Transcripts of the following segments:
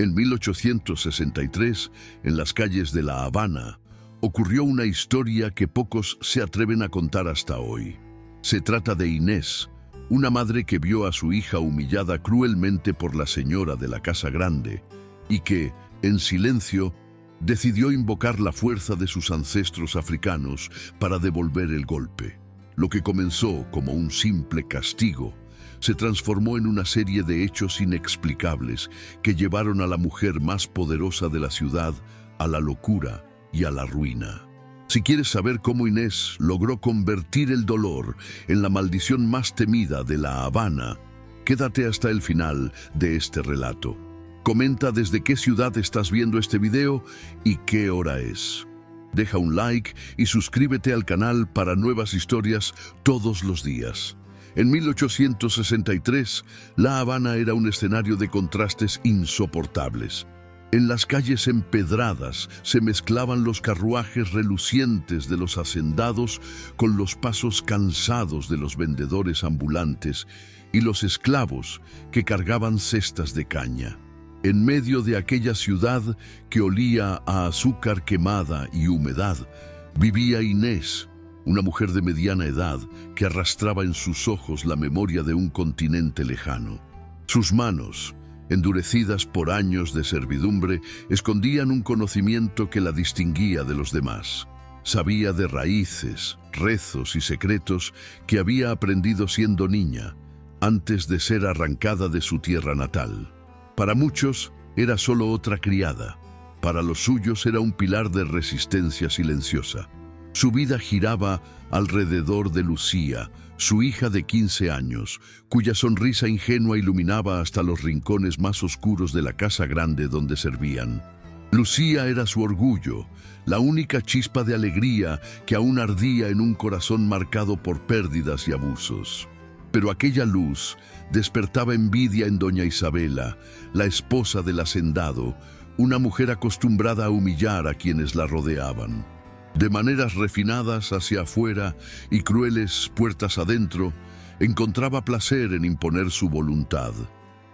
En 1863, en las calles de La Habana, ocurrió una historia que pocos se atreven a contar hasta hoy. Se trata de Inés, una madre que vio a su hija humillada cruelmente por la señora de la Casa Grande y que, en silencio, decidió invocar la fuerza de sus ancestros africanos para devolver el golpe. Lo que comenzó como un simple castigo se transformó en una serie de hechos inexplicables que llevaron a la mujer más poderosa de la ciudad a la locura y a la ruina. Si quieres saber cómo Inés logró convertir el dolor en la maldición más temida de La Habana, quédate hasta el final de este relato. Comenta desde qué ciudad estás viendo este video y qué hora es. Deja un like y suscríbete al canal para nuevas historias todos los días. En 1863, La Habana era un escenario de contrastes insoportables. En las calles empedradas se mezclaban los carruajes relucientes de los hacendados con los pasos cansados de los vendedores ambulantes y los esclavos que cargaban cestas de caña. En medio de aquella ciudad que olía a azúcar quemada y humedad, vivía Inés, una mujer de mediana edad que arrastraba en sus ojos la memoria de un continente lejano. Sus manos, endurecidas por años de servidumbre, escondían un conocimiento que la distinguía de los demás. Sabía de raíces, rezos y secretos que había aprendido siendo niña, antes de ser arrancada de su tierra natal. Para muchos era solo otra criada, para los suyos era un pilar de resistencia silenciosa. Su vida giraba alrededor de Lucía, su hija de 15 años, cuya sonrisa ingenua iluminaba hasta los rincones más oscuros de la Casa Grande donde servían. Lucía era su orgullo, la única chispa de alegría que aún ardía en un corazón marcado por pérdidas y abusos. Pero aquella luz despertaba envidia en doña Isabela, la esposa del hacendado, una mujer acostumbrada a humillar a quienes la rodeaban. De maneras refinadas hacia afuera y crueles puertas adentro, encontraba placer en imponer su voluntad.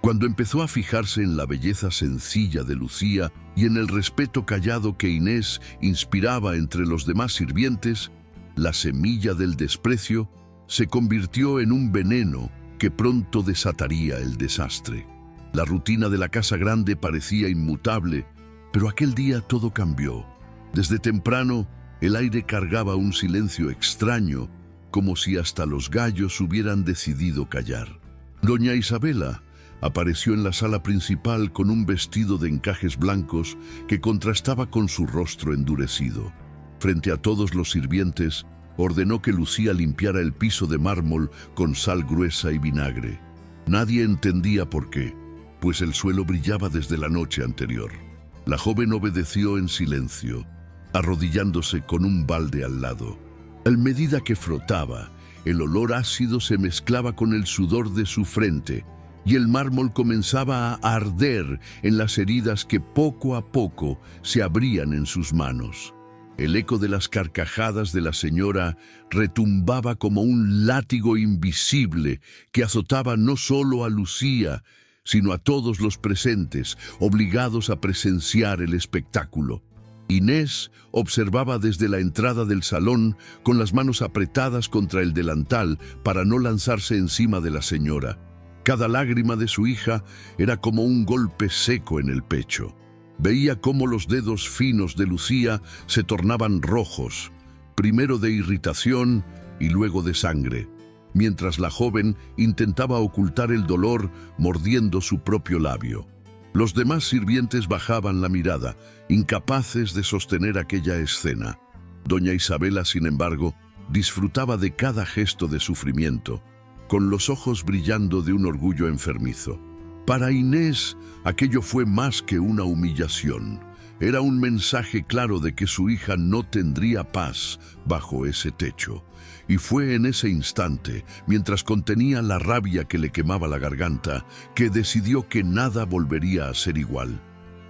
Cuando empezó a fijarse en la belleza sencilla de Lucía y en el respeto callado que Inés inspiraba entre los demás sirvientes, la semilla del desprecio se convirtió en un veneno que pronto desataría el desastre. La rutina de la Casa Grande parecía inmutable, pero aquel día todo cambió. Desde temprano, el aire cargaba un silencio extraño, como si hasta los gallos hubieran decidido callar. Doña Isabela apareció en la sala principal con un vestido de encajes blancos que contrastaba con su rostro endurecido. Frente a todos los sirvientes, ordenó que Lucía limpiara el piso de mármol con sal gruesa y vinagre. Nadie entendía por qué, pues el suelo brillaba desde la noche anterior. La joven obedeció en silencio, arrodillándose con un balde al lado. A medida que frotaba, el olor ácido se mezclaba con el sudor de su frente y el mármol comenzaba a arder en las heridas que poco a poco se abrían en sus manos. El eco de las carcajadas de la señora retumbaba como un látigo invisible que azotaba no solo a Lucía, sino a todos los presentes, obligados a presenciar el espectáculo. Inés observaba desde la entrada del salón con las manos apretadas contra el delantal para no lanzarse encima de la señora. Cada lágrima de su hija era como un golpe seco en el pecho. Veía cómo los dedos finos de Lucía se tornaban rojos, primero de irritación y luego de sangre, mientras la joven intentaba ocultar el dolor mordiendo su propio labio. Los demás sirvientes bajaban la mirada, incapaces de sostener aquella escena. Doña Isabela, sin embargo, disfrutaba de cada gesto de sufrimiento, con los ojos brillando de un orgullo enfermizo. Para Inés, aquello fue más que una humillación. Era un mensaje claro de que su hija no tendría paz bajo ese techo. Y fue en ese instante, mientras contenía la rabia que le quemaba la garganta, que decidió que nada volvería a ser igual.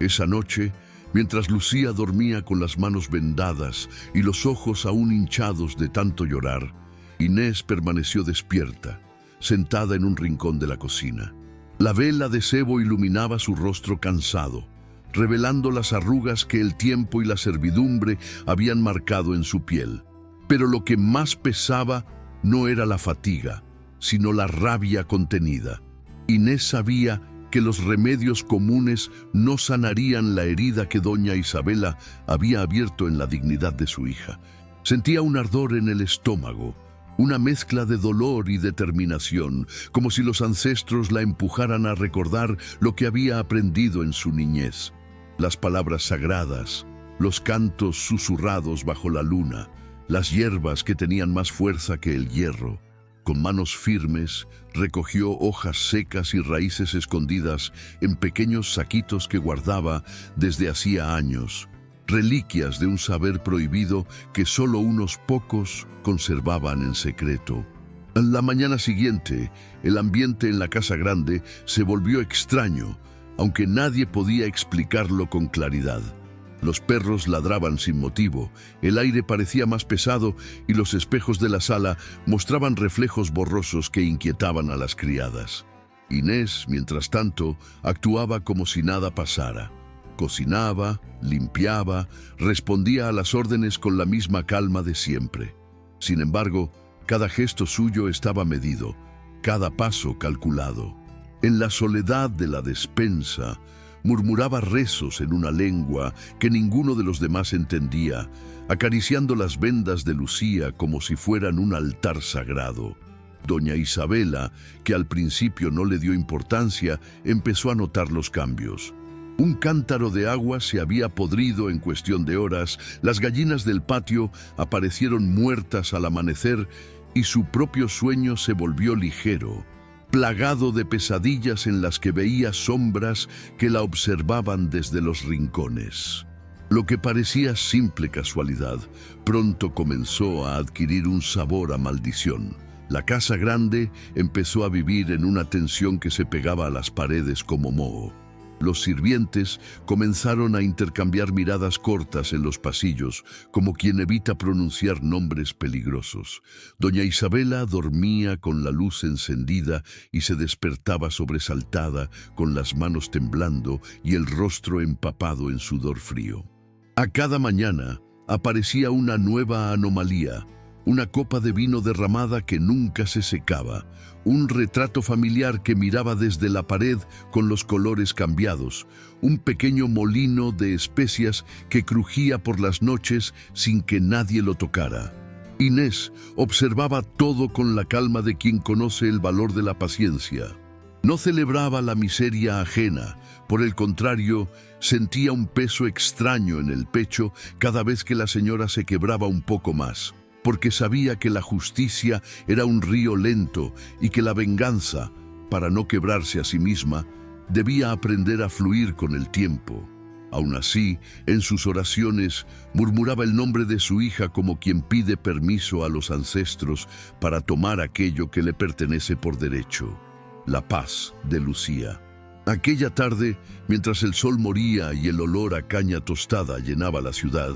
Esa noche, mientras Lucía dormía con las manos vendadas y los ojos aún hinchados de tanto llorar, Inés permaneció despierta, sentada en un rincón de la cocina. La vela de sebo iluminaba su rostro cansado, revelando las arrugas que el tiempo y la servidumbre habían marcado en su piel. Pero lo que más pesaba no era la fatiga, sino la rabia contenida. Inés sabía que los remedios comunes no sanarían la herida que doña Isabela había abierto en la dignidad de su hija. Sentía un ardor en el estómago, una mezcla de dolor y determinación, como si los ancestros la empujaran a recordar lo que había aprendido en su niñez. Las palabras sagradas, los cantos susurrados bajo la luna, las hierbas que tenían más fuerza que el hierro. Con manos firmes, recogió hojas secas y raíces escondidas en pequeños saquitos que guardaba desde hacía años, reliquias de un saber prohibido que solo unos pocos conservaban en secreto. En la mañana siguiente, el ambiente en la casa grande se volvió extraño, aunque nadie podía explicarlo con claridad. Los perros ladraban sin motivo, el aire parecía más pesado y los espejos de la sala mostraban reflejos borrosos que inquietaban a las criadas. Inés, mientras tanto, actuaba como si nada pasara. Cocinaba, limpiaba, respondía a las órdenes con la misma calma de siempre. Sin embargo, cada gesto suyo estaba medido, cada paso calculado. En la soledad de la despensa, murmuraba rezos en una lengua que ninguno de los demás entendía, acariciando las vendas de Lucía como si fueran un altar sagrado. Doña Isabela, que al principio no le dio importancia, empezó a notar los cambios. Un cántaro de agua se había podrido en cuestión de horas, las gallinas del patio aparecieron muertas al amanecer y su propio sueño se volvió ligero, plagado de pesadillas en las que veía sombras que la observaban desde los rincones. Lo que parecía simple casualidad, pronto comenzó a adquirir un sabor a maldición. La casa grande empezó a vivir en una tensión que se pegaba a las paredes como moho. Los sirvientes comenzaron a intercambiar miradas cortas en los pasillos, como quien evita pronunciar nombres peligrosos. Doña Isabela dormía con la luz encendida y se despertaba sobresaltada, con las manos temblando y el rostro empapado en sudor frío. A cada mañana aparecía una nueva anomalía, una copa de vino derramada que nunca se secaba, un retrato familiar que miraba desde la pared con los colores cambiados, un pequeño molino de especias que crujía por las noches sin que nadie lo tocara. Inés observaba todo con la calma de quien conoce el valor de la paciencia. No celebraba la miseria ajena, por el contrario, sentía un peso extraño en el pecho cada vez que la señora se quebraba un poco más, porque sabía que la justicia era un río lento y que la venganza, para no quebrarse a sí misma, debía aprender a fluir con el tiempo. Aún así, en sus oraciones, murmuraba el nombre de su hija como quien pide permiso a los ancestros para tomar aquello que le pertenece por derecho: la paz de Lucía. Aquella tarde, mientras el sol moría y el olor a caña tostada llenaba la ciudad,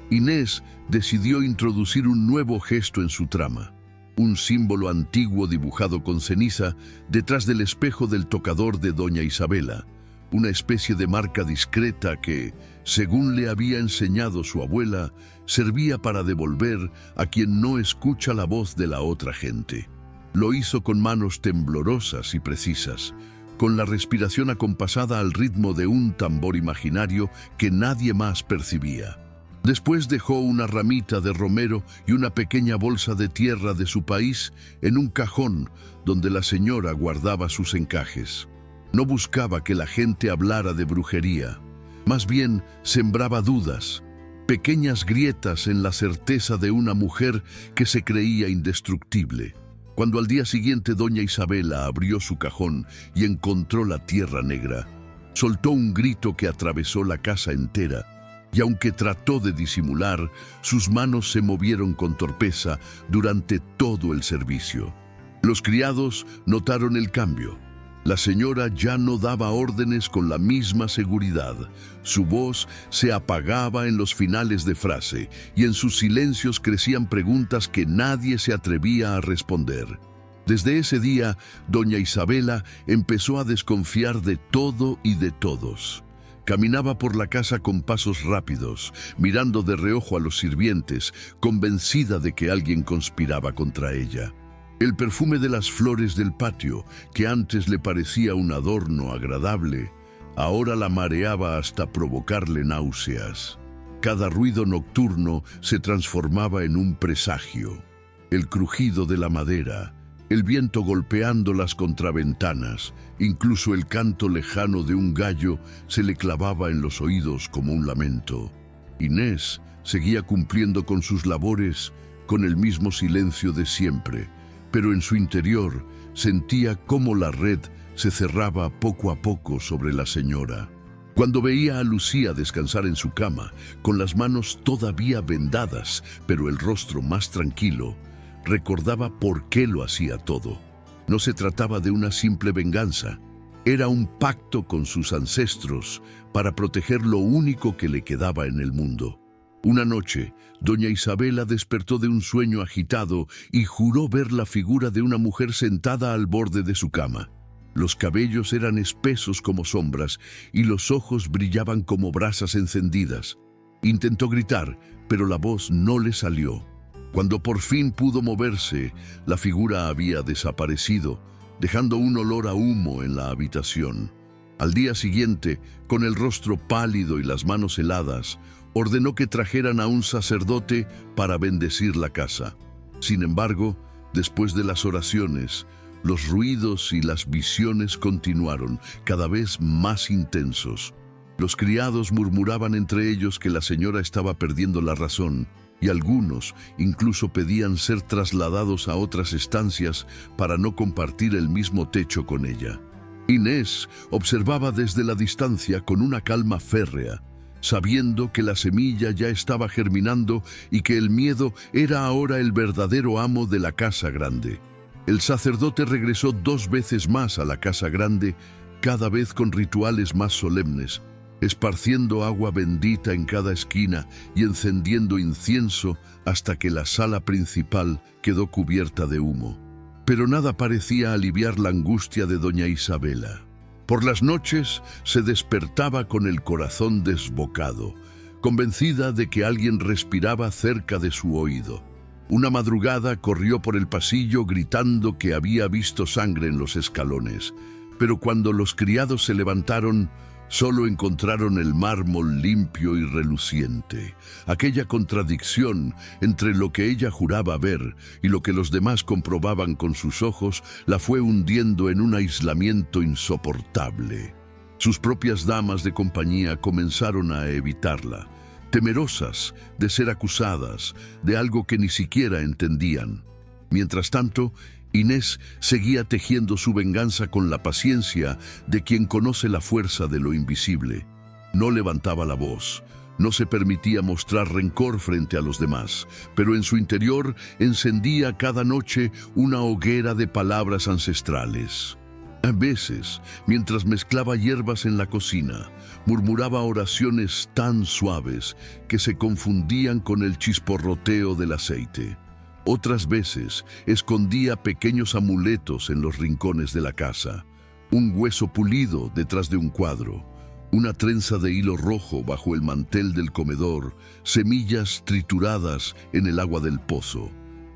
Inés decidió introducir un nuevo gesto en su trama, un símbolo antiguo dibujado con ceniza detrás del espejo del tocador de doña Isabela, una especie de marca discreta que, según le había enseñado su abuela, servía para devolver a quien no escucha la voz de la otra gente. Lo hizo con manos temblorosas y precisas, con la respiración acompasada al ritmo de un tambor imaginario que nadie más percibía. Después dejó una ramita de romero y una pequeña bolsa de tierra de su país en un cajón donde la señora guardaba sus encajes. No buscaba que la gente hablara de brujería, más bien sembraba dudas, pequeñas grietas en la certeza de una mujer que se creía indestructible. Cuando al día siguiente doña Isabela abrió su cajón y encontró la tierra negra, soltó un grito que atravesó la casa entera, y aunque trató de disimular, sus manos se movieron con torpeza durante todo el servicio. Los criados notaron el cambio. La señora ya no daba órdenes con la misma seguridad. Su voz se apagaba en los finales de frase y en sus silencios crecían preguntas que nadie se atrevía a responder. Desde ese día, doña Isabela empezó a desconfiar de todo y de todos. Caminaba por la casa con pasos rápidos, mirando de reojo a los sirvientes, convencida de que alguien conspiraba contra ella. El perfume de las flores del patio, que antes le parecía un adorno agradable, ahora la mareaba hasta provocarle náuseas. Cada ruido nocturno se transformaba en un presagio. El crujido de la madera, el viento golpeando las contraventanas, incluso el canto lejano de un gallo se le clavaba en los oídos como un lamento. Inés seguía cumpliendo con sus labores con el mismo silencio de siempre, pero en su interior sentía cómo la red se cerraba poco a poco sobre la señora. Cuando veía a Lucía descansar en su cama, con las manos todavía vendadas, pero el rostro más tranquilo, recordaba por qué lo hacía todo. No se trataba de una simple venganza, era un pacto con sus ancestros para proteger lo único que le quedaba en el mundo. Una noche, doña Isabela despertó de un sueño agitado y juró ver la figura de una mujer sentada al borde de su cama. Los cabellos eran espesos como sombras y los ojos brillaban como brasas encendidas. Intentó gritar, pero la voz no le salió. Cuando por fin pudo moverse, la figura había desaparecido, dejando un olor a humo en la habitación. Al día siguiente, con el rostro pálido y las manos heladas, ordenó que trajeran a un sacerdote para bendecir la casa. Sin embargo, después de las oraciones, los ruidos y las visiones continuaron, cada vez más intensos. Los criados murmuraban entre ellos que la señora estaba perdiendo la razón, y algunos incluso pedían ser trasladados a otras estancias para no compartir el mismo techo con ella. Inés observaba desde la distancia con una calma férrea, sabiendo que la semilla ya estaba germinando y que el miedo era ahora el verdadero amo de la casa grande. El sacerdote regresó 2 veces más a la casa grande, cada vez con rituales más solemnes, esparciendo agua bendita en cada esquina y encendiendo incienso hasta que la sala principal quedó cubierta de humo. Pero nada parecía aliviar la angustia de doña Isabela. Por las noches se despertaba con el corazón desbocado, convencida de que alguien respiraba cerca de su oído. Una madrugada corrió por el pasillo gritando que había visto sangre en los escalones, pero cuando los criados se levantaron, solo encontraron el mármol limpio y reluciente. Aquella contradicción entre lo que ella juraba ver y lo que los demás comprobaban con sus ojos la fue hundiendo en un aislamiento insoportable. Sus propias damas de compañía comenzaron a evitarla, temerosas de ser acusadas de algo que ni siquiera entendían. Mientras tanto, Inés seguía tejiendo su venganza con la paciencia de quien conoce la fuerza de lo invisible. No levantaba la voz, no se permitía mostrar rencor frente a los demás, pero en su interior encendía cada noche una hoguera de palabras ancestrales. A veces, mientras mezclaba hierbas en la cocina, murmuraba oraciones tan suaves que se confundían con el chisporroteo del aceite. Otras veces escondía pequeños amuletos en los rincones de la casa, un hueso pulido detrás de un cuadro, una trenza de hilo rojo bajo el mantel del comedor, semillas trituradas en el agua del pozo.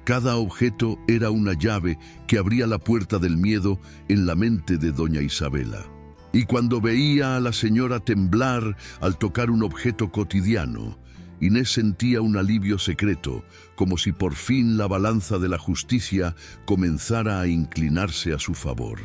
Cada objeto era una llave que abría la puerta del miedo en la mente de doña Isabela. Y cuando veía a la señora temblar al tocar un objeto cotidiano, Inés sentía un alivio secreto, como si por fin la balanza de la justicia comenzara a inclinarse a su favor.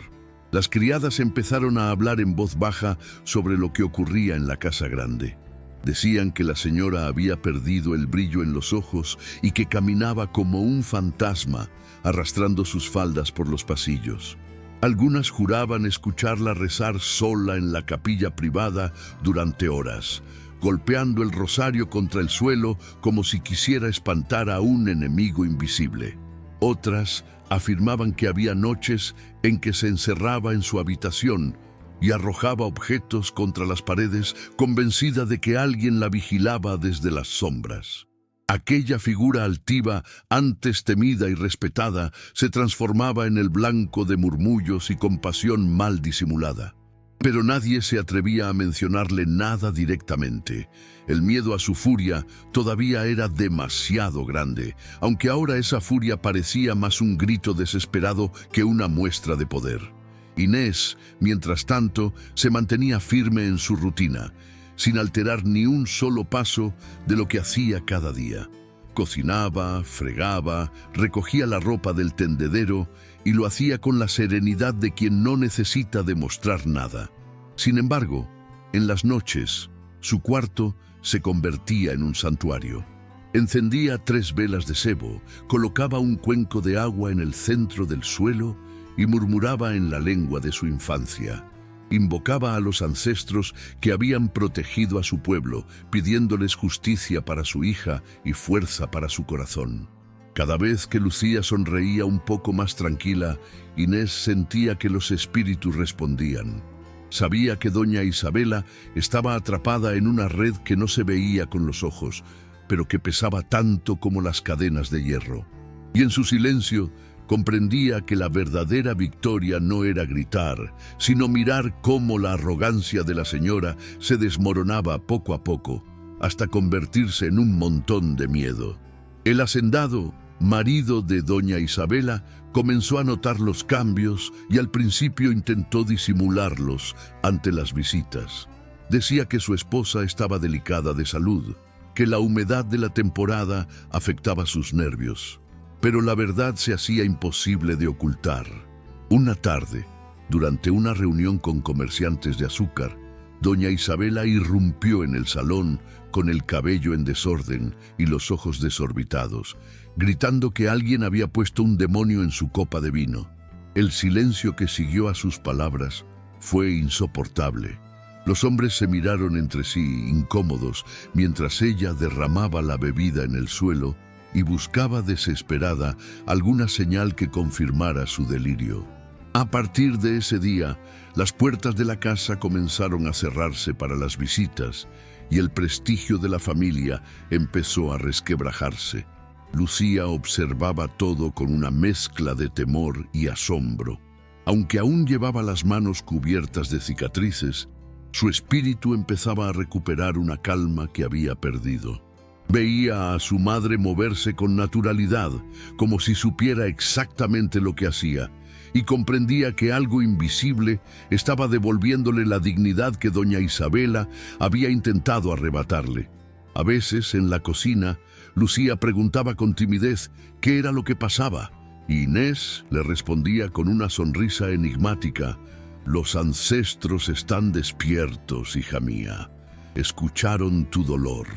Las criadas empezaron a hablar en voz baja sobre lo que ocurría en la casa grande. Decían que la señora había perdido el brillo en los ojos y que caminaba como un fantasma, arrastrando sus faldas por los pasillos. Algunas juraban escucharla rezar sola en la capilla privada durante horas, golpeando el rosario contra el suelo como si quisiera espantar a un enemigo invisible. Otras afirmaban que había noches en que se encerraba en su habitación y arrojaba objetos contra las paredes, convencida de que alguien la vigilaba desde las sombras. Aquella figura altiva, antes temida y respetada, se transformaba en el blanco de murmullos y compasión mal disimulada. Pero nadie se atrevía a mencionarle nada directamente. El miedo a su furia todavía era demasiado grande, aunque ahora esa furia parecía más un grito desesperado que una muestra de poder. Inés, mientras tanto, se mantenía firme en su rutina, sin alterar ni un solo paso de lo que hacía cada día. Cocinaba, fregaba, recogía la ropa del tendedero y lo hacía con la serenidad de quien no necesita demostrar nada. Sin embargo, en las noches, su cuarto se convertía en un santuario. Encendía 3 velas de sebo, colocaba un cuenco de agua en el centro del suelo y murmuraba en la lengua de su infancia. Invocaba a los ancestros que habían protegido a su pueblo, pidiéndoles justicia para su hija y fuerza para su corazón. Cada vez que Lucía sonreía un poco más tranquila, Inés sentía que los espíritus respondían. Sabía que doña Isabela estaba atrapada en una red que no se veía con los ojos, pero que pesaba tanto como las cadenas de hierro. Y en su silencio, comprendía que la verdadera victoria no era gritar, sino mirar cómo la arrogancia de la señora se desmoronaba poco a poco, hasta convertirse en un montón de miedo. El hacendado, marido de doña Isabela, comenzó a notar los cambios y al principio intentó disimularlos ante las visitas. Decía que su esposa estaba delicada de salud, que la humedad de la temporada afectaba sus nervios. Pero la verdad se hacía imposible de ocultar. Una tarde, durante una reunión con comerciantes de azúcar, doña Isabela irrumpió en el salón con el cabello en desorden y los ojos desorbitados, gritando que alguien había puesto un demonio en su copa de vino. El silencio que siguió a sus palabras fue insoportable. Los hombres se miraron entre sí, incómodos, mientras ella derramaba la bebida en el suelo y buscaba desesperada alguna señal que confirmara su delirio. A partir de ese día, las puertas de la casa comenzaron a cerrarse para las visitas y el prestigio de la familia empezó a resquebrajarse. Lucía observaba todo con una mezcla de temor y asombro. Aunque aún llevaba las manos cubiertas de cicatrices, su espíritu empezaba a recuperar una calma que había perdido. Veía a su madre moverse con naturalidad, como si supiera exactamente lo que hacía, y comprendía que algo invisible estaba devolviéndole la dignidad que doña Isabela había intentado arrebatarle. A veces, en la cocina, Lucía preguntaba con timidez qué era lo que pasaba, y Inés le respondía con una sonrisa enigmática: «Los ancestros están despiertos, hija mía. Escucharon tu dolor».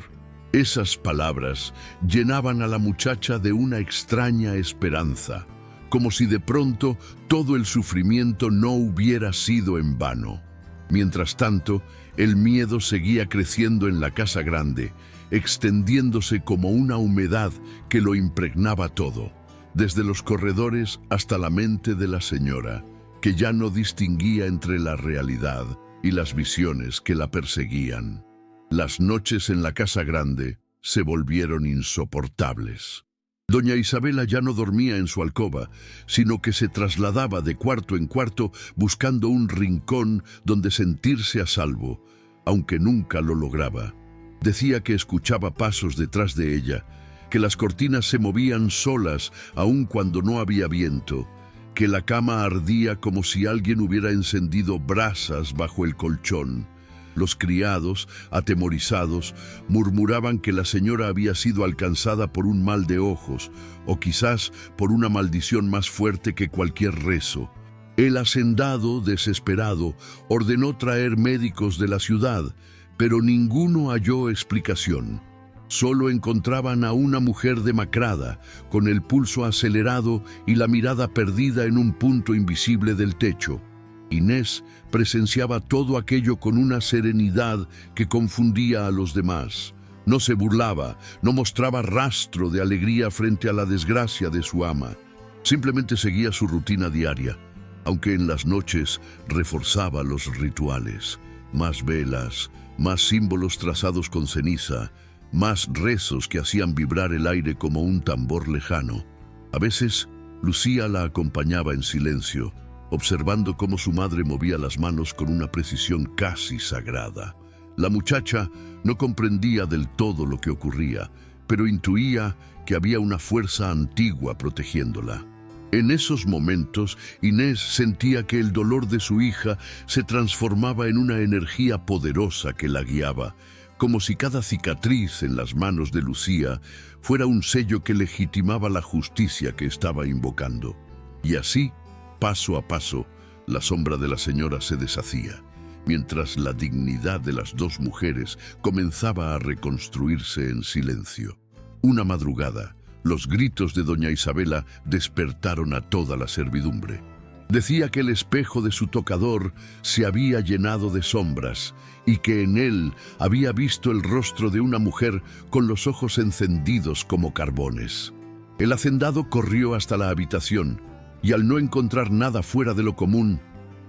Esas palabras llenaban a la muchacha de una extraña esperanza, como si de pronto todo el sufrimiento no hubiera sido en vano. Mientras tanto, el miedo seguía creciendo en la casa grande, extendiéndose como una humedad que lo impregnaba todo, desde los corredores hasta la mente de la señora, que ya no distinguía entre la realidad y las visiones que la perseguían. Las noches en la casa grande se volvieron insoportables. Doña Isabela ya no dormía en su alcoba, sino que se trasladaba de cuarto en cuarto buscando un rincón donde sentirse a salvo, aunque nunca lo lograba. Decía que escuchaba pasos detrás de ella, que las cortinas se movían solas aun cuando no había viento, que la cama ardía como si alguien hubiera encendido brasas bajo el colchón. Los criados, atemorizados, murmuraban que la señora había sido alcanzada por un mal de ojos, o quizás por una maldición más fuerte que cualquier rezo. El hacendado, desesperado, ordenó traer médicos de la ciudad, pero ninguno halló explicación. Solo encontraban a una mujer demacrada, con el pulso acelerado y la mirada perdida en un punto invisible del techo. Inés presenciaba todo aquello con una serenidad que confundía a los demás. No se burlaba, no mostraba rastro de alegría frente a la desgracia de su ama. Simplemente seguía su rutina diaria, aunque en las noches reforzaba los rituales. Más velas, más símbolos trazados con ceniza, más rezos que hacían vibrar el aire como un tambor lejano. A veces, Lucía la acompañaba en silencio, observando cómo su madre movía las manos con una precisión casi sagrada. La muchacha no comprendía del todo lo que ocurría, pero intuía que había una fuerza antigua protegiéndola. En esos momentos, Inés sentía que el dolor de su hija se transformaba en una energía poderosa que la guiaba, como si cada cicatriz en las manos de Lucía fuera un sello que legitimaba la justicia que estaba invocando. Y así, paso a paso, la sombra de la señora se deshacía, mientras la dignidad de las dos mujeres comenzaba a reconstruirse en silencio. Una madrugada, los gritos de doña Isabela despertaron a toda la servidumbre. Decía que el espejo de su tocador se había llenado de sombras y que en él había visto el rostro de una mujer con los ojos encendidos como carbones. El hacendado corrió hasta la habitación y al no encontrar nada fuera de lo común,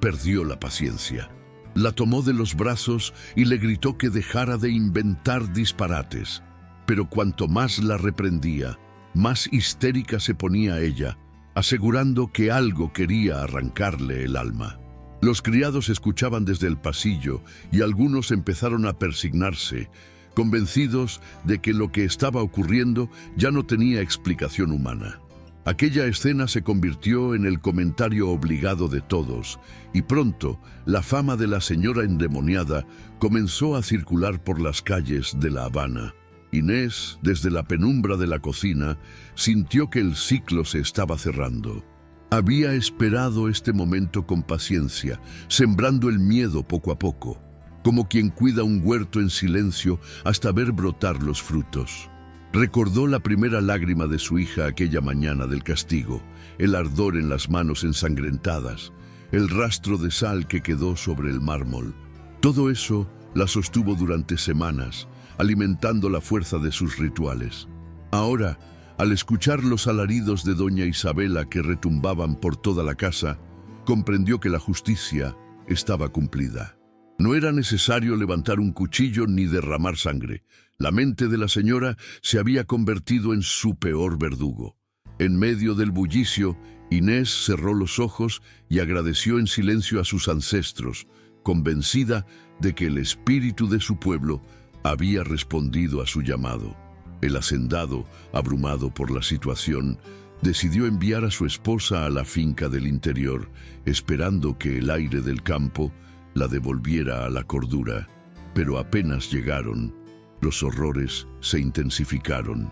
perdió la paciencia. La tomó de los brazos y le gritó que dejara de inventar disparates. Pero cuanto más la reprendía, más histérica se ponía ella, asegurando que algo quería arrancarle el alma. Los criados escuchaban desde el pasillo y algunos empezaron a persignarse, convencidos de que lo que estaba ocurriendo ya no tenía explicación humana. Aquella escena se convirtió en el comentario obligado de todos, y pronto la fama de la señora endemoniada comenzó a circular por las calles de La Habana. Inés, desde la penumbra de la cocina, sintió que el ciclo se estaba cerrando. Había esperado este momento con paciencia, sembrando el miedo poco a poco, como quien cuida un huerto en silencio hasta ver brotar los frutos. Recordó la primera lágrima de su hija aquella mañana del castigo, el ardor en las manos ensangrentadas, el rastro de sal que quedó sobre el mármol. Todo eso la sostuvo durante semanas, alimentando la fuerza de sus rituales. Ahora, al escuchar los alaridos de doña Isabela que retumbaban por toda la casa, comprendió que la justicia estaba cumplida. No era necesario levantar un cuchillo ni derramar sangre. La mente de la señora se había convertido en su peor verdugo. En medio del bullicio, Inés cerró los ojos y agradeció en silencio a sus ancestros, convencida de que el espíritu de su pueblo había respondido a su llamado. El hacendado, abrumado por la situación, decidió enviar a su esposa a la finca del interior, esperando que el aire del campo la devolviera a la cordura. Pero apenas llegaron, los horrores se intensificaron.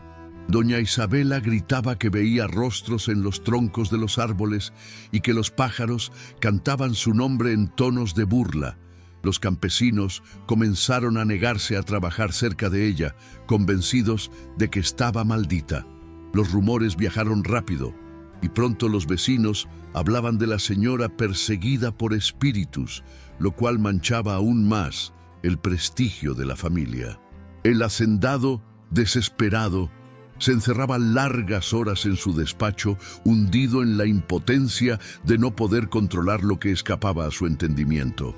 Doña Isabela gritaba que veía rostros en los troncos de los árboles y que los pájaros cantaban su nombre en tonos de burla. Los campesinos comenzaron a negarse a trabajar cerca de ella, convencidos de que estaba maldita. Los rumores viajaron rápido, y pronto los vecinos hablaban de la señora perseguida por espíritus, lo cual manchaba aún más el prestigio de la familia. El hacendado, desesperado, se encerraba largas horas en su despacho, hundido en la impotencia de no poder controlar lo que escapaba a su entendimiento.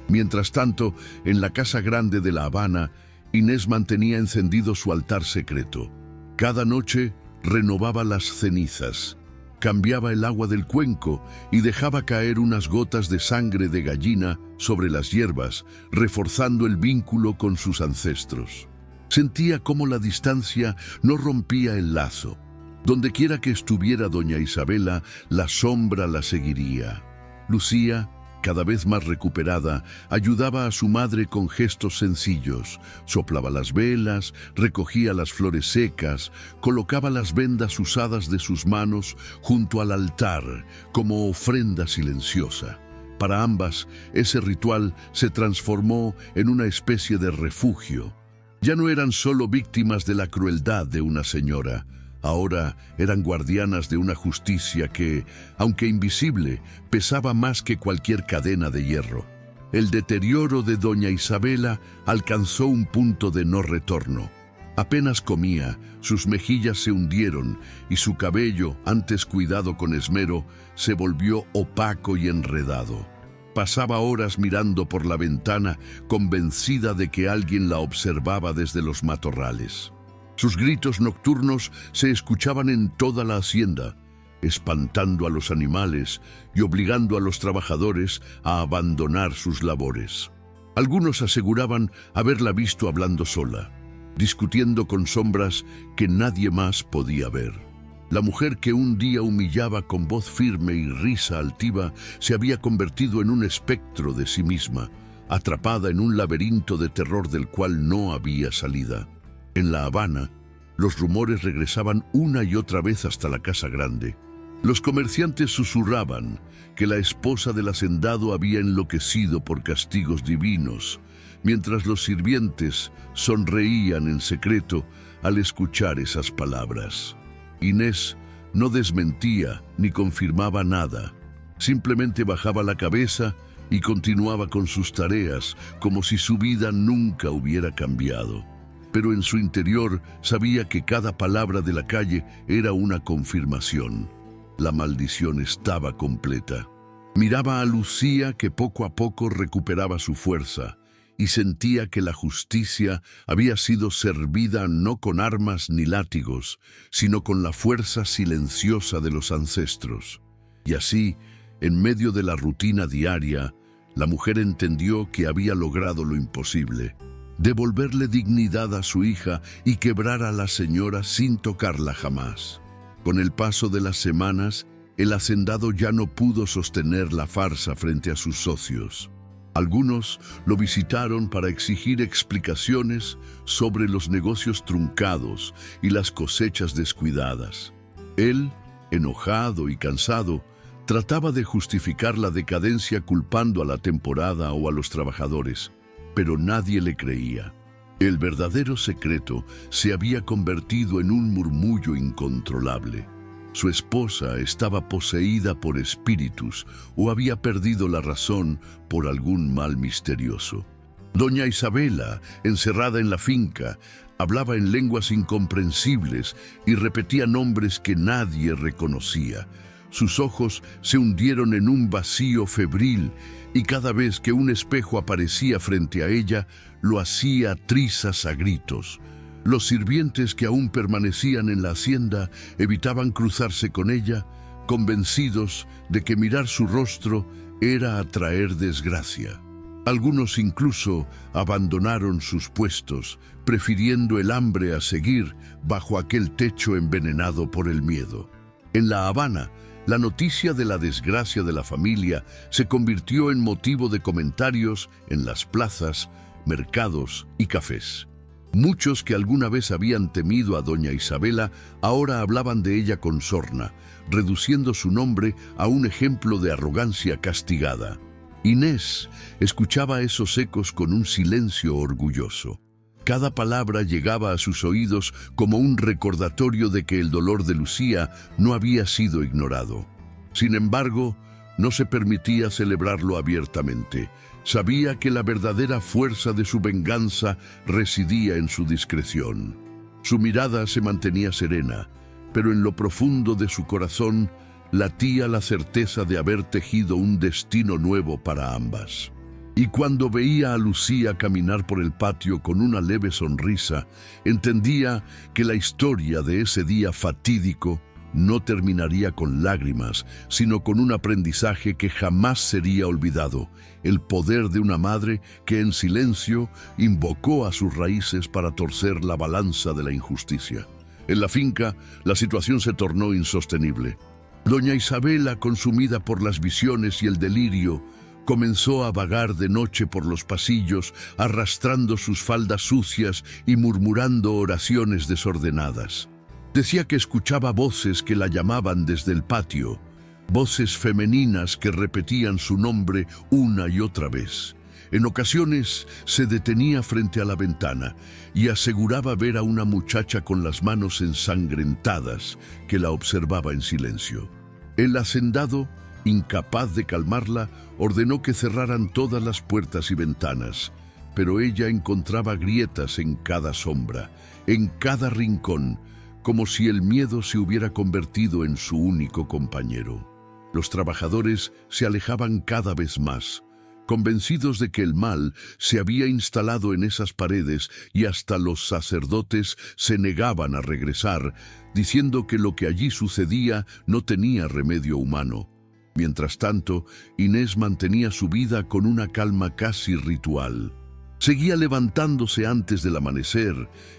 Mientras tanto, en la casa grande de La Habana, Inés mantenía encendido su altar secreto. Cada noche renovaba las cenizas, cambiaba el agua del cuenco y dejaba caer unas gotas de sangre de gallina sobre las hierbas, reforzando el vínculo con sus ancestros. Sentía cómo la distancia no rompía el lazo. Dondequiera que estuviera doña Isabela, la sombra la seguiría. Lucía, cada vez más recuperada, ayudaba a su madre con gestos sencillos. Soplaba las velas, recogía las flores secas, colocaba las vendas usadas de sus manos junto al altar como ofrenda silenciosa. Para ambas, ese ritual se transformó en una especie de refugio. Ya no eran solo víctimas de la crueldad de una señora. Ahora eran guardianas de una justicia que, aunque invisible, pesaba más que cualquier cadena de hierro. El deterioro de doña Isabela alcanzó un punto de no retorno. Apenas comía, sus mejillas se hundieron y su cabello, antes cuidado con esmero, se volvió opaco y enredado. pasaba horas mirando por la ventana, convencida de que alguien la observaba desde los matorrales. Sus gritos nocturnos se escuchaban en toda la hacienda, espantando a los animales y obligando a los trabajadores a abandonar sus labores. Algunos aseguraban haberla visto hablando sola, discutiendo con sombras que nadie más podía ver. La mujer que un día humillaba con voz firme y risa altiva se había convertido en un espectro de sí misma, atrapada en un laberinto de terror del cual no había salida. En La Habana, los rumores regresaban una y otra vez hasta la Casa Grande. Los comerciantes susurraban que la esposa del hacendado había enloquecido por castigos divinos, mientras los sirvientes sonreían en secreto al escuchar esas palabras. Inés no desmentía ni confirmaba nada, simplemente bajaba la cabeza y continuaba con sus tareas como si su vida nunca hubiera cambiado. Pero en su interior sabía que cada palabra de la calle era una confirmación. La maldición estaba completa. Miraba a Lucía, que poco a poco recuperaba su fuerza, y sentía que la justicia había sido servida no con armas ni látigos, sino con la fuerza silenciosa de los ancestros. Y así, en medio de la rutina diaria, la mujer entendió que había logrado lo imposible: devolverle dignidad a su hija y quebrar a la señora sin tocarla jamás. Con el paso de las semanas, el hacendado ya no pudo sostener la farsa frente a sus socios. Algunos lo visitaron para exigir explicaciones sobre los negocios truncados y las cosechas descuidadas. Él, enojado y cansado, trataba de justificar la decadencia culpando a la temporada o a los trabajadores, pero nadie le creía. El verdadero secreto se había convertido en un murmullo incontrolable. Su esposa estaba poseída por espíritus o había perdido la razón por algún mal misterioso. Doña Isabela, encerrada en la finca, hablaba en lenguas incomprensibles y repetía nombres que nadie reconocía. Sus ojos se hundieron en un vacío febril y cada vez que un espejo aparecía frente a ella, lo hacía trizas a gritos. Los sirvientes que aún permanecían en la hacienda evitaban cruzarse con ella, convencidos de que mirar su rostro era atraer desgracia. Algunos incluso abandonaron sus puestos, prefiriendo el hambre a seguir bajo aquel techo envenenado por el miedo. En La Habana, la noticia de la desgracia de la familia se convirtió en motivo de comentarios en las plazas, mercados y cafés. Muchos que alguna vez habían temido a doña Isabela ahora hablaban de ella con sorna, reduciendo su nombre a un ejemplo de arrogancia castigada. Inés escuchaba esos ecos con un silencio orgulloso. Cada palabra llegaba a sus oídos como un recordatorio de que el dolor de Lucía no había sido ignorado. Sin embargo, no se permitía celebrarlo abiertamente. Sabía que la verdadera fuerza de su venganza residía en su discreción. Su mirada se mantenía serena, pero en lo profundo de su corazón latía la certeza de haber tejido un destino nuevo para ambas. Y cuando veía a Lucía caminar por el patio con una leve sonrisa, entendía que la historia de ese día fatídico no terminaría con lágrimas, sino con un aprendizaje que jamás sería olvidado: el poder de una madre que en silencio invocó a sus raíces para torcer la balanza de la injusticia. En la finca, la situación se tornó insostenible. Doña Isabela, consumida por las visiones y el delirio, comenzó a vagar de noche por los pasillos, arrastrando sus faldas sucias y murmurando oraciones desordenadas. Decía que escuchaba voces que la llamaban desde el patio, voces femeninas que repetían su nombre una y otra vez. En ocasiones se detenía frente a la ventana y aseguraba ver a una muchacha con las manos ensangrentadas que la observaba en silencio. El hacendado, incapaz de calmarla, ordenó que cerraran todas las puertas y ventanas, pero ella encontraba grietas en cada sombra, en cada rincón, como si el miedo se hubiera convertido en su único compañero. Los trabajadores se alejaban cada vez más, convencidos de que el mal se había instalado en esas paredes y hasta los sacerdotes se negaban a regresar, diciendo que lo que allí sucedía no tenía remedio humano. Mientras tanto, Inés mantenía su vida con una calma casi ritual. Seguía levantándose antes del amanecer,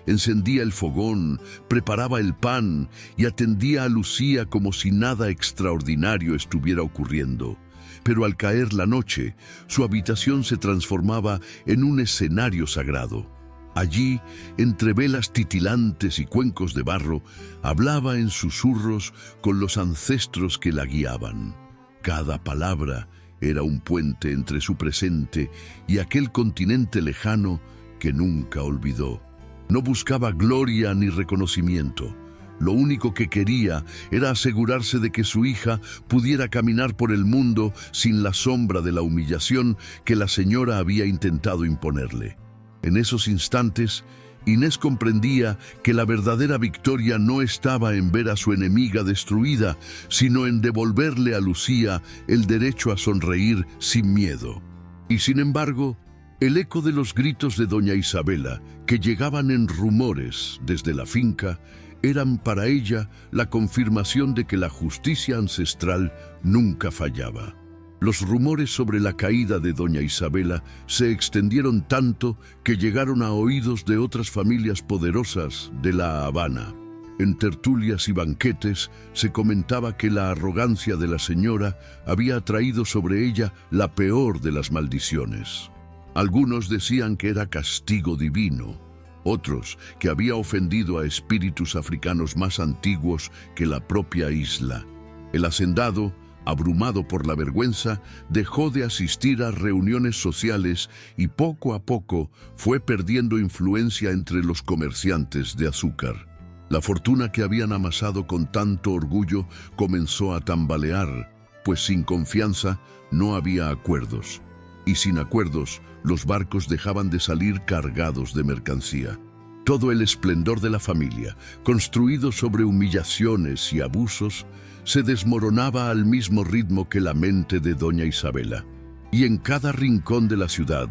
encendía el fogón, preparaba el pan y atendía a Lucía como si nada extraordinario estuviera ocurriendo. Pero al caer la noche, su habitación se transformaba en un escenario sagrado. Allí, entre velas titilantes y cuencos de barro, hablaba en susurros con los ancestros que la guiaban. Cada palabra era un puente entre su presente y aquel continente lejano que nunca olvidó. No buscaba gloria ni reconocimiento. Lo único que quería era asegurarse de que su hija pudiera caminar por el mundo sin la sombra de la humillación que la señora había intentado imponerle. En esos instantes, Inés comprendía que la verdadera victoria no estaba en ver a su enemiga destruida, sino en devolverle a Lucía el derecho a sonreír sin miedo. Y sin embargo, el eco de los gritos de doña Isabela, que llegaban en rumores desde la finca, eran para ella la confirmación de que la justicia ancestral nunca fallaba. Los rumores sobre la caída de doña Isabela se extendieron tanto que llegaron a oídos de otras familias poderosas de La Habana. En tertulias y banquetes se comentaba que la arrogancia de la señora había traído sobre ella la peor de las maldiciones. Algunos decían que era castigo divino, otros que había ofendido a espíritus africanos más antiguos que la propia isla. El hacendado, abrumado por la vergüenza, dejó de asistir a reuniones sociales y poco a poco fue perdiendo influencia entre los comerciantes de azúcar. La fortuna que habían amasado con tanto orgullo comenzó a tambalear, pues sin confianza no había acuerdos. Y sin acuerdos, los barcos dejaban de salir cargados de mercancía. Todo el esplendor de la familia, construido sobre humillaciones y abusos, se desmoronaba al mismo ritmo que la mente de doña Isabela. Y en cada rincón de la ciudad,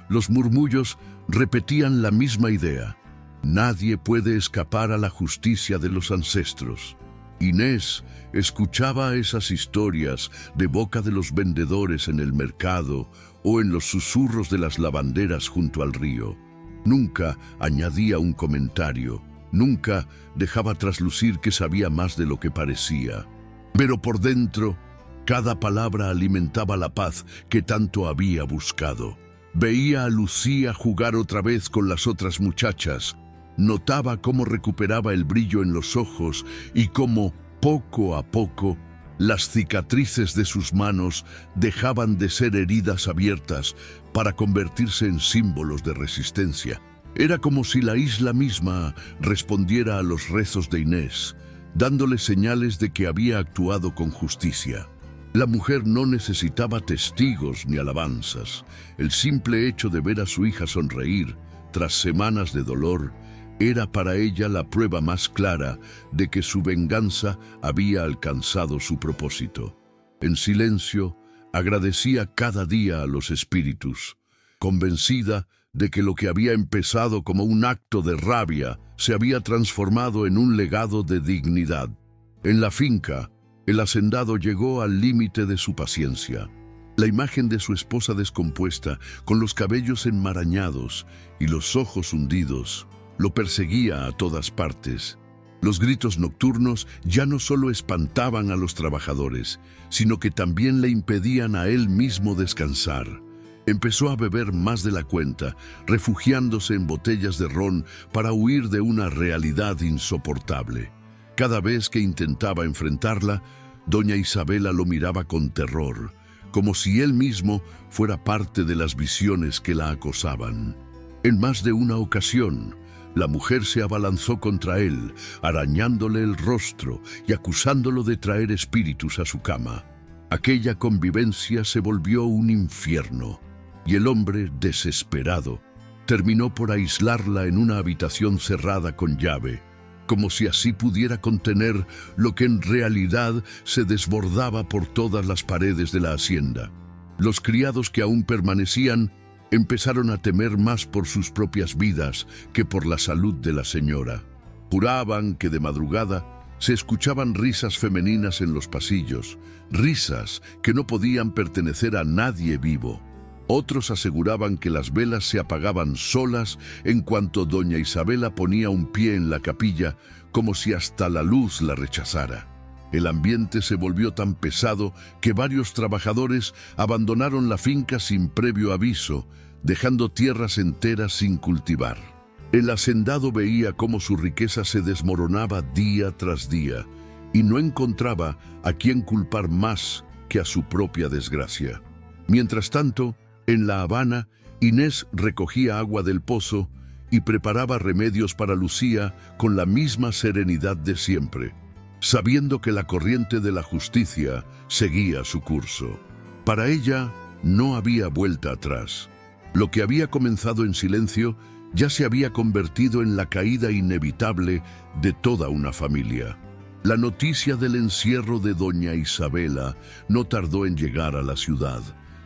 los murmullos repetían la misma idea: nadie puede escapar a la justicia de los ancestros. Inés escuchaba esas historias de boca de los vendedores en el mercado o en los susurros de las lavanderas junto al río. Nunca añadía un comentario, nunca dejaba traslucir que sabía más de lo que parecía. Pero por dentro, cada palabra alimentaba la paz que tanto había buscado. Veía a Lucía jugar otra vez con las otras muchachas. Notaba cómo recuperaba el brillo en los ojos y cómo, poco a poco, las cicatrices de sus manos dejaban de ser heridas abiertas para convertirse en símbolos de resistencia. Era como si la isla misma respondiera a los rezos de Inés, dándole señales de que había actuado con justicia. La mujer no necesitaba testigos ni alabanzas. El simple hecho de ver a su hija sonreír, tras semanas de dolor, era para ella la prueba más clara de que su venganza había alcanzado su propósito. En silencio, agradecía cada día a los espíritus, convencida de que lo que había empezado como un acto de rabia se había transformado en un legado de dignidad. En la finca, el hacendado llegó al límite de su paciencia. La imagen de su esposa descompuesta, con los cabellos enmarañados y los ojos hundidos, lo perseguía a todas partes. Los gritos nocturnos ya no solo espantaban a los trabajadores, sino que también le impedían a él mismo descansar. Empezó a beber más de la cuenta, refugiándose en botellas de ron para huir de una realidad insoportable. Cada vez que intentaba enfrentarla, doña Isabela lo miraba con terror, como si él mismo fuera parte de las visiones que la acosaban. En más de una ocasión, la mujer se abalanzó contra él, arañándole el rostro y acusándolo de traer espíritus a su cama. Aquella convivencia se volvió un infierno, y el hombre, desesperado, terminó por aislarla en una habitación cerrada con llave, como si así pudiera contener lo que en realidad se desbordaba por todas las paredes de la hacienda. Los criados que aún permanecían empezaron a temer más por sus propias vidas que por la salud de la señora. Juraban que de madrugada se escuchaban risas femeninas en los pasillos, risas que no podían pertenecer a nadie vivo. Otros aseguraban que las velas se apagaban solas en cuanto doña Isabela ponía un pie en la capilla, como si hasta la luz la rechazara. El ambiente se volvió tan pesado que varios trabajadores abandonaron la finca sin previo aviso, dejando tierras enteras sin cultivar. El hacendado veía cómo su riqueza se desmoronaba día tras día y no encontraba a quién culpar más que a su propia desgracia. Mientras tanto, en La Habana, Inés recogía agua del pozo y preparaba remedios para Lucía con la misma serenidad de siempre, sabiendo que la corriente de la justicia seguía su curso. Para ella no había vuelta atrás. Lo que había comenzado en silencio ya se había convertido en la caída inevitable de toda una familia. La noticia del encierro de doña Isabela no tardó en llegar a la ciudad.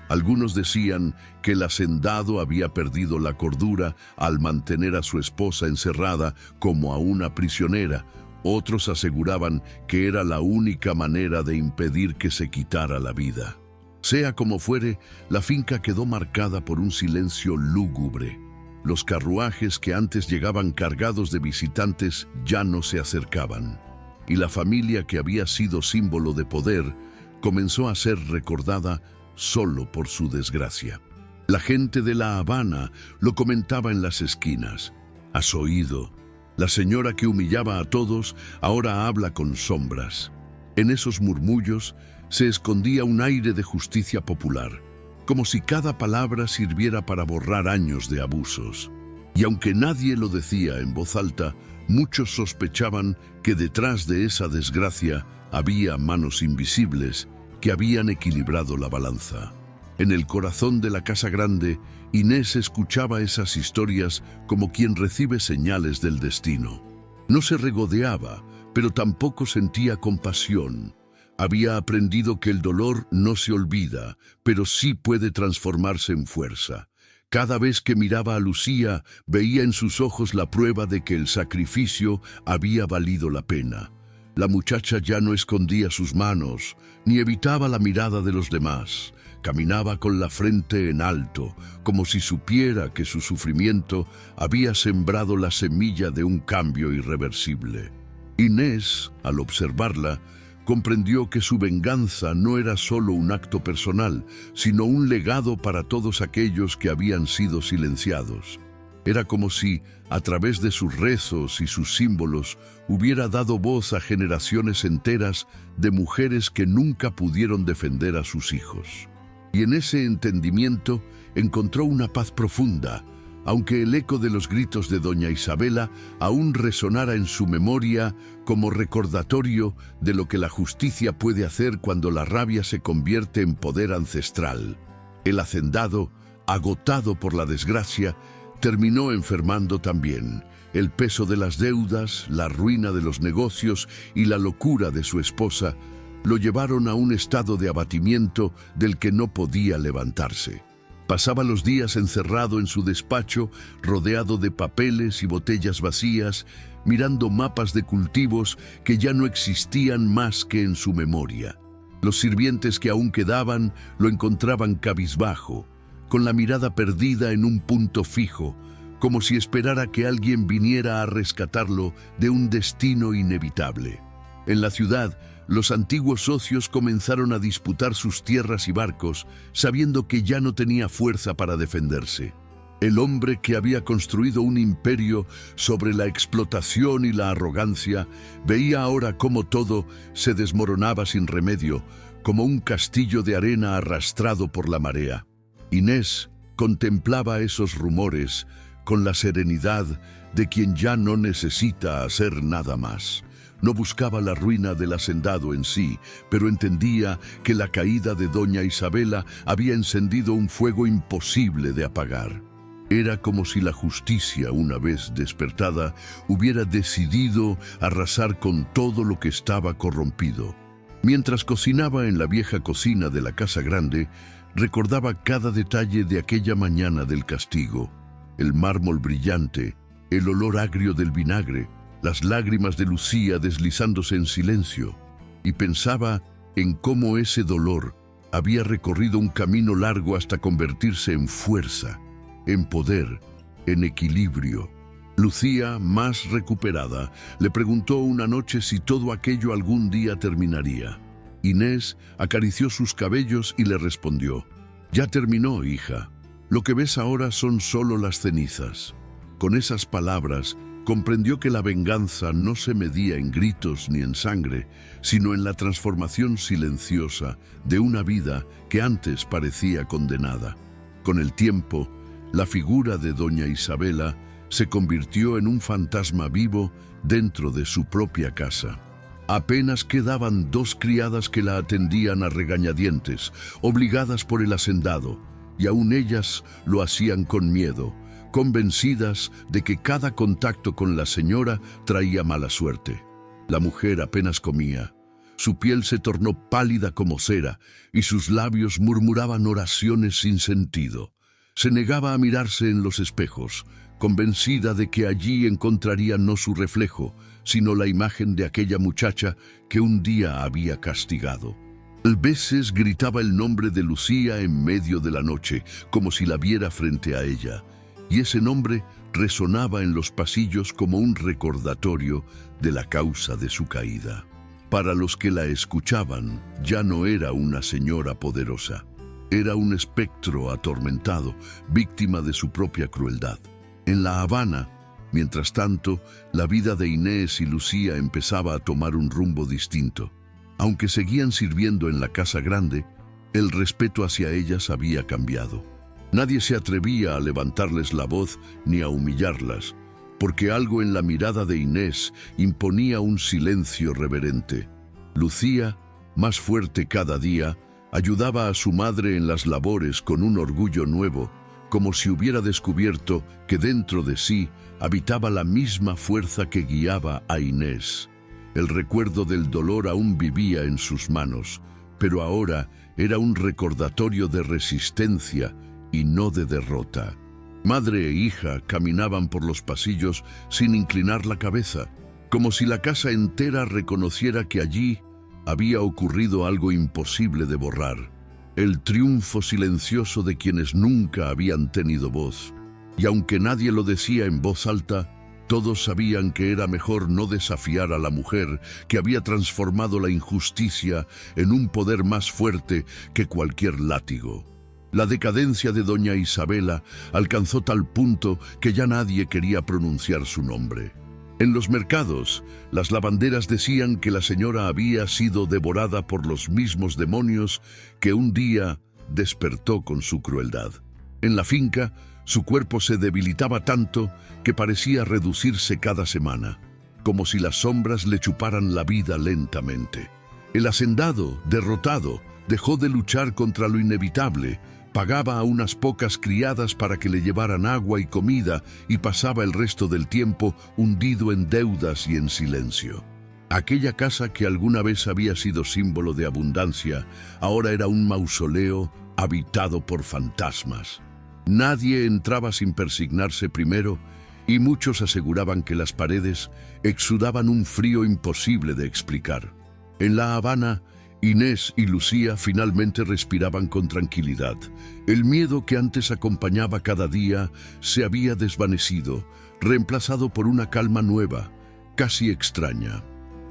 Algunos decían que el hacendado había perdido la cordura al mantener a su esposa encerrada como a una prisionera. Otros aseguraban que era la única manera de impedir que se quitara la vida. Sea como fuere, la finca quedó marcada por un silencio lúgubre. Los carruajes que antes llegaban cargados de visitantes ya no se acercaban, y la familia que había sido símbolo de poder comenzó a ser recordada solo por su desgracia. La gente de La Habana lo comentaba en las esquinas. ¿Has oído? La señora que humillaba a todos ahora habla con sombras. En esos murmullos se escondía un aire de justicia popular, como si cada palabra sirviera para borrar años de abusos. Y aunque nadie lo decía en voz alta, muchos sospechaban que detrás de esa desgracia había manos invisibles que habían equilibrado la balanza. En el corazón de la casa grande, Inés escuchaba esas historias como quien recibe señales del destino. No se regodeaba, pero tampoco sentía compasión. Había aprendido que el dolor no se olvida, pero sí puede transformarse en fuerza. Cada vez que miraba a Lucía, veía en sus ojos la prueba de que el sacrificio había valido la pena. La muchacha ya no escondía sus manos, ni evitaba la mirada de los demás. Caminaba con la frente en alto, como si supiera que su sufrimiento había sembrado la semilla de un cambio irreversible. Inés, al observarla, comprendió que su venganza no era solo un acto personal, sino un legado para todos aquellos que habían sido silenciados. Era como si, a través de sus rezos y sus símbolos, hubiera dado voz a generaciones enteras de mujeres que nunca pudieron defender a sus hijos. Y en ese entendimiento encontró una paz profunda, aunque el eco de los gritos de doña Isabela aún resonara en su memoria como recordatorio de lo que la justicia puede hacer cuando la rabia se convierte en poder ancestral. El hacendado, agotado por la desgracia, terminó enfermando también. El peso de las deudas, la ruina de los negocios y la locura de su esposa lo llevaron a un estado de abatimiento del que no podía levantarse. Pasaba los días encerrado en su despacho, rodeado de papeles y botellas vacías, mirando mapas de cultivos que ya no existían más que en su memoria. Los sirvientes que aún quedaban lo encontraban cabizbajo, con la mirada perdida en un punto fijo, como si esperara que alguien viniera a rescatarlo de un destino inevitable. En la ciudad, los antiguos socios comenzaron a disputar sus tierras y barcos, sabiendo que ya no tenía fuerza para defenderse. El hombre que había construido un imperio sobre la explotación y la arrogancia, veía ahora cómo todo se desmoronaba sin remedio, como un castillo de arena arrastrado por la marea. Inés contemplaba esos rumores con la serenidad de quien ya no necesita hacer nada más. No buscaba la ruina del hacendado en sí, pero entendía que la caída de doña Isabela había encendido un fuego imposible de apagar. Era como si la justicia, una vez despertada, hubiera decidido arrasar con todo lo que estaba corrompido. Mientras cocinaba en la vieja cocina de la casa grande, Recordaba cada detalle de aquella mañana del castigo: el mármol brillante, el olor agrio del vinagre, las lágrimas de Lucía deslizándose en silencio, y pensaba en cómo ese dolor había recorrido un camino largo hasta convertirse en fuerza, en poder, en equilibrio. Lucía, más recuperada, le preguntó una noche si todo aquello algún día terminaría. Inés acarició sus cabellos y le respondió: «Ya terminó, hija. Lo que ves ahora son solo las cenizas». Con esas palabras, comprendió que la venganza no se medía en gritos ni en sangre, sino en la transformación silenciosa de una vida que antes parecía condenada. Con el tiempo, la figura de doña Isabela se convirtió en un fantasma vivo dentro de su propia casa. Apenas quedaban 2 criadas que la atendían a regañadientes, obligadas por el hacendado, y aún ellas lo hacían con miedo, convencidas de que cada contacto con la señora traía mala suerte. La mujer apenas comía. Su piel se tornó pálida como cera y sus labios murmuraban oraciones sin sentido. Se negaba a mirarse en los espejos, convencida de que allí encontraría no su reflejo, sino la imagen de aquella muchacha que un día había castigado. A veces gritaba el nombre de Lucía en medio de la noche, como si la viera frente a ella, y ese nombre resonaba en los pasillos como un recordatorio de la causa de su caída. Para los que la escuchaban, ya no era una señora poderosa. Era un espectro atormentado, víctima de su propia crueldad. En La Habana, mientras tanto, la vida de Inés y Lucía empezaba a tomar un rumbo distinto. Aunque seguían sirviendo en la casa grande, el respeto hacia ellas había cambiado. Nadie se atrevía a levantarles la voz ni a humillarlas, porque algo en la mirada de Inés imponía un silencio reverente. Lucía, más fuerte cada día, ayudaba a su madre en las labores con un orgullo nuevo, como si hubiera descubierto que dentro de sí habitaba la misma fuerza que guiaba a Inés. El recuerdo del dolor aún vivía en sus manos, pero ahora era un recordatorio de resistencia y no de derrota. Madre e hija caminaban por los pasillos sin inclinar la cabeza, como si la casa entera reconociera que allí había ocurrido algo imposible de borrar. El triunfo silencioso de quienes nunca habían tenido voz. Y aunque nadie lo decía en voz alta, todos sabían que era mejor no desafiar a la mujer que había transformado la injusticia en un poder más fuerte que cualquier látigo. La decadencia de doña Isabela alcanzó tal punto que ya nadie quería pronunciar su nombre. En los mercados, las lavanderas decían que la señora había sido devorada por los mismos demonios que un día despertó con su crueldad. En la finca, su cuerpo se debilitaba tanto que parecía reducirse cada semana, como si las sombras le chuparan la vida lentamente. El hacendado, derrotado, dejó de luchar contra lo inevitable, pagaba a unas pocas criadas para que le llevaran agua y comida y pasaba el resto del tiempo hundido en deudas y en silencio. Aquella casa que alguna vez había sido símbolo de abundancia, ahora era un mausoleo habitado por fantasmas. Nadie entraba sin persignarse primero y muchos aseguraban que las paredes exudaban un frío imposible de explicar. En La Habana, Inés y Lucía finalmente respiraban con tranquilidad. El miedo que antes acompañaba cada día se había desvanecido, reemplazado por una calma nueva, casi extraña.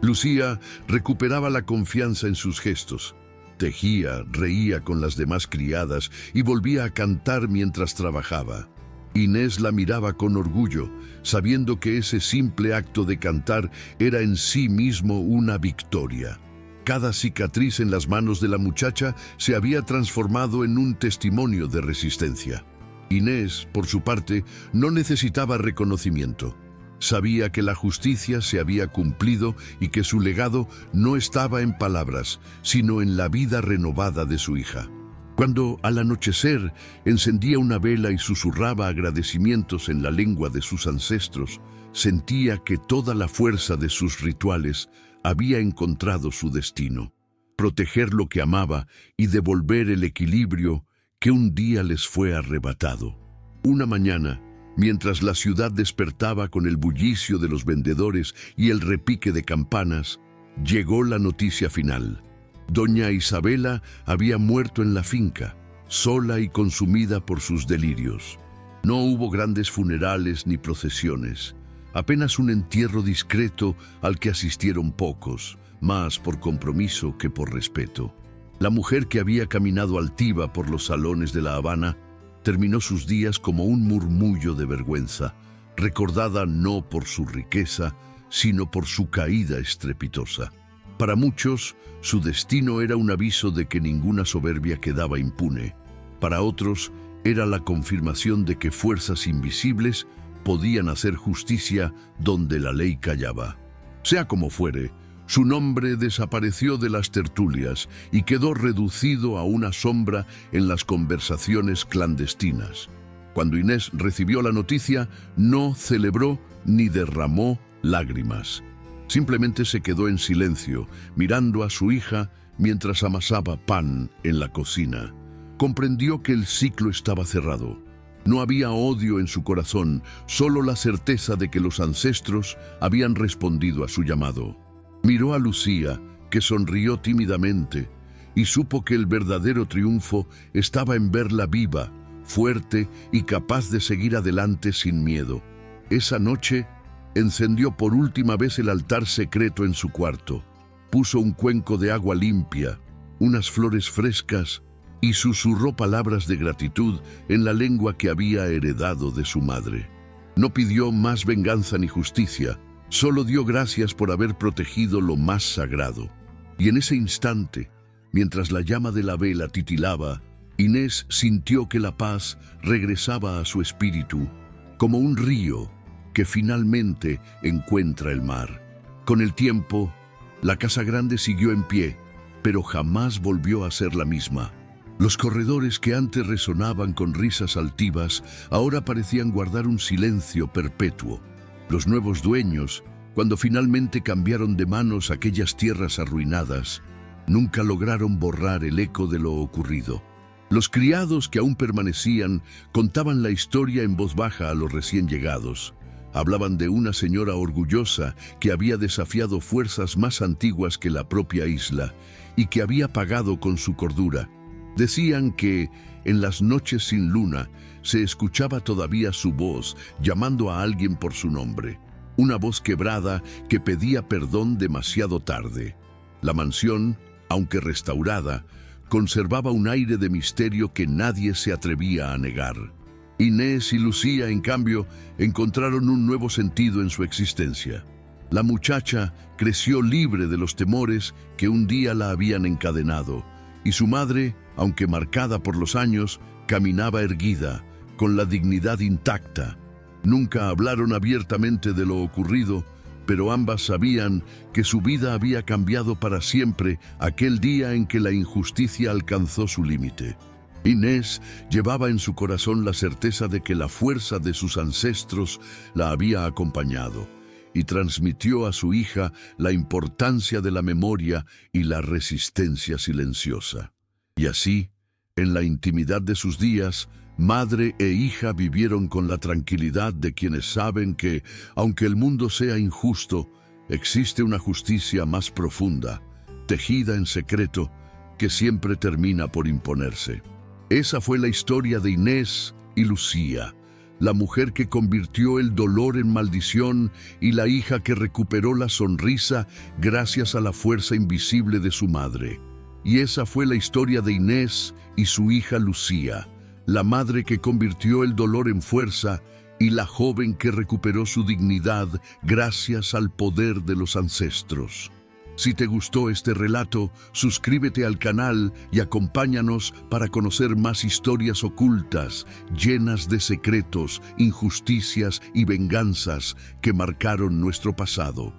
Lucía recuperaba la confianza en sus gestos. Tejía, reía con las demás criadas y volvía a cantar mientras trabajaba. Inés la miraba con orgullo, sabiendo que ese simple acto de cantar era en sí mismo una victoria. Cada cicatriz en las manos de la muchacha se había transformado en un testimonio de resistencia. Inés, por su parte, no necesitaba reconocimiento. Sabía que la justicia se había cumplido y que su legado no estaba en palabras, sino en la vida renovada de su hija. Cuando, al anochecer, encendía una vela y susurraba agradecimientos en la lengua de sus ancestros, sentía que toda la fuerza de sus rituales había encontrado su destino: proteger lo que amaba y devolver el equilibrio que un día les fue arrebatado. Una mañana, mientras la ciudad despertaba con el bullicio de los vendedores y el repique de campanas, llegó la noticia final. Doña Isabela había muerto en la finca, sola y consumida por sus delirios. No hubo grandes funerales ni procesiones, apenas un entierro discreto al que asistieron pocos, más por compromiso que por respeto. La mujer que había caminado altiva por los salones de La Habana terminó sus días como un murmullo de vergüenza, recordada no por su riqueza, sino por su caída estrepitosa. Para muchos, su destino era un aviso de que ninguna soberbia quedaba impune. Para otros, era la confirmación de que fuerzas invisibles podían hacer justicia donde la ley callaba. Sea como fuere, su nombre desapareció de las tertulias y quedó reducido a una sombra en las conversaciones clandestinas. Cuando Inés recibió la noticia, no celebró ni derramó lágrimas. Simplemente se quedó en silencio, mirando a su hija mientras amasaba pan en la cocina. Comprendió que el ciclo estaba cerrado. No había odio en su corazón, solo la certeza de que los ancestros habían respondido a su llamado. Miró a Lucía, que sonrió tímidamente, y supo que el verdadero triunfo estaba en verla viva, fuerte y capaz de seguir adelante sin miedo. Esa noche, encendió por última vez el altar secreto en su cuarto. Puso un cuenco de agua limpia, unas flores frescas y susurró palabras de gratitud en la lengua que había heredado de su madre. No pidió más venganza ni justicia, solo dio gracias por haber protegido lo más sagrado. Y en ese instante, mientras la llama de la vela titilaba, Inés sintió que la paz regresaba a su espíritu, como un río que finalmente encuentra el mar. Con el tiempo, la casa grande siguió en pie, pero jamás volvió a ser la misma. Los corredores que antes resonaban con risas altivas, ahora parecían guardar un silencio perpetuo. Los nuevos dueños, cuando finalmente cambiaron de manos aquellas tierras arruinadas, nunca lograron borrar el eco de lo ocurrido. Los criados que aún permanecían contaban la historia en voz baja a los recién llegados. Hablaban de una señora orgullosa que había desafiado fuerzas más antiguas que la propia isla y que había pagado con su cordura. Decían que, en las noches sin luna, se escuchaba todavía su voz llamando a alguien por su nombre. Una voz quebrada que pedía perdón demasiado tarde. La mansión, aunque restaurada, conservaba un aire de misterio que nadie se atrevía a negar. Inés y Lucía, en cambio, encontraron un nuevo sentido en su existencia. La muchacha creció libre de los temores que un día la habían encadenado, y su madre, aunque marcada por los años, caminaba erguida, con la dignidad intacta. Nunca hablaron abiertamente de lo ocurrido, pero ambas sabían que su vida había cambiado para siempre aquel día en que la injusticia alcanzó su límite. Inés llevaba en su corazón la certeza de que la fuerza de sus ancestros la había acompañado y transmitió a su hija la importancia de la memoria y la resistencia silenciosa. Y así, en la intimidad de sus días, madre e hija vivieron con la tranquilidad de quienes saben que, aunque el mundo sea injusto, existe una justicia más profunda, tejida en secreto, que siempre termina por imponerse. Esa fue la historia de Inés y Lucía, la mujer que convirtió el dolor en maldición y la hija que recuperó la sonrisa gracias a la fuerza invisible de su madre. Y esa fue la historia de Inés y su hija Lucía, la madre que convirtió el dolor en fuerza y la joven que recuperó su dignidad gracias al poder de los ancestros. Si te gustó este relato, suscríbete al canal y acompáñanos para conocer más historias ocultas, llenas de secretos, injusticias y venganzas que marcaron nuestro pasado.